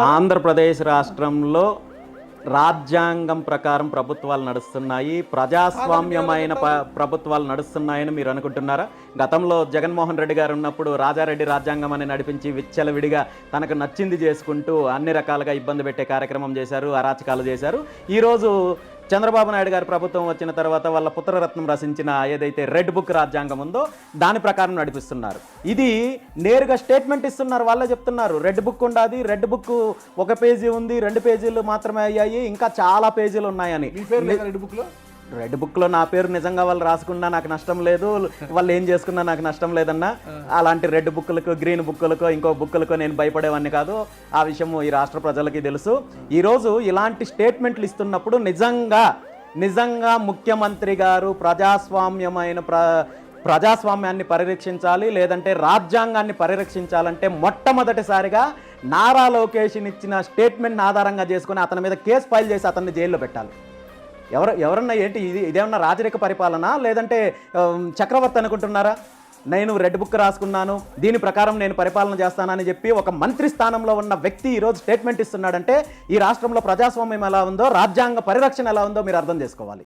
ఆంధ్రప్రదేశ్ రాష్ట్రంలో రాజ్యాంగం ప్రకారం ప్రభుత్వాలు నడుస్తున్నాయి, ప్రజాస్వామ్యమైన ప్రభుత్వాలు నడుస్తున్నాయని మీరు అనుకుంటున్నారా? గతంలో జగన్మోహన్ రెడ్డి గారు ఉన్నప్పుడు రాజారెడ్డి రాజ్యాంగం అని నడిపించి విచ్చలవిడిగా తనకు నచ్చింది చేసుకుంటూ అన్ని రకాలుగా ఇబ్బంది పెట్టే కార్యక్రమం చేశారు, అరాచకాలు చేశారు. ఈరోజు చంద్రబాబు నాయుడు గారి ప్రభుత్వం వచ్చిన తర్వాత వాళ్ళ పుత్రరత్నం రచించిన ఏదైతే రెడ్ బుక్ రాజ్యాంగం ఉందో దాని ప్రకారం నడిపిస్తున్నారు. ఇది నేరుగా స్టేట్మెంట్ ఇస్తున్నారు, వాళ్ళే చెప్తున్నారు. రెడ్ బుక్ ఉండాది, రెడ్ బుక్ ఒక పేజీ ఉంది, 2 పేజీలు మాత్రమే అయ్యాయి, ఇంకా చాలా పేజీలు ఉన్నాయని. రెడ్ బుక్లో నా పేరు నిజంగా వాళ్ళు రాసుకున్నా నాకు నష్టం లేదు, వాళ్ళు ఏం చేసుకున్నా నాకు నష్టం లేదన్నా. అలాంటి రెడ్ బుక్లకు, గ్రీన్ బుక్లకు, ఇంకో బుక్లకు నేను భయపడేవాడిని కాదు. ఆ విషయం ఈ రాష్ట్ర ప్రజలకి తెలుసు. ఈరోజు ఇలాంటి స్టేట్మెంట్లు ఇస్తున్నప్పుడు నిజంగా ముఖ్యమంత్రి గారు ప్రజాస్వామ్యాన్ని పరిరక్షించాలి, లేదంటే రాజ్యాంగాన్ని పరిరక్షించాలంటే మొట్టమొదటిసారిగా నారా లోకేష్ ఇచ్చిన స్టేట్మెంట్ని ఆధారంగా చేసుకుని అతని మీద కేసు ఫైల్ చేసి అతన్ని జైల్లో పెట్టాలి. ఎవరన్నా ఏంటి ఇదేమన్నా రాజరిక పరిపాలన, లేదంటే చక్రవర్తి అనుకుంటున్నారా? నేను రెడ్ బుక్ రాసుకున్నాను, దీని ప్రకారం నేను పరిపాలన చేస్తానని చెప్పి ఒక మంత్రి స్థానంలో ఉన్న వ్యక్తి ఈరోజు స్టేట్మెంట్ ఇస్తున్నాడంటే ఈ రాష్ట్రంలో ప్రజాస్వామ్యం ఎలా ఉందో, రాజ్యాంగ పరిరక్షణ ఎలా ఉందో మీరు అర్థం చేసుకోవాలి.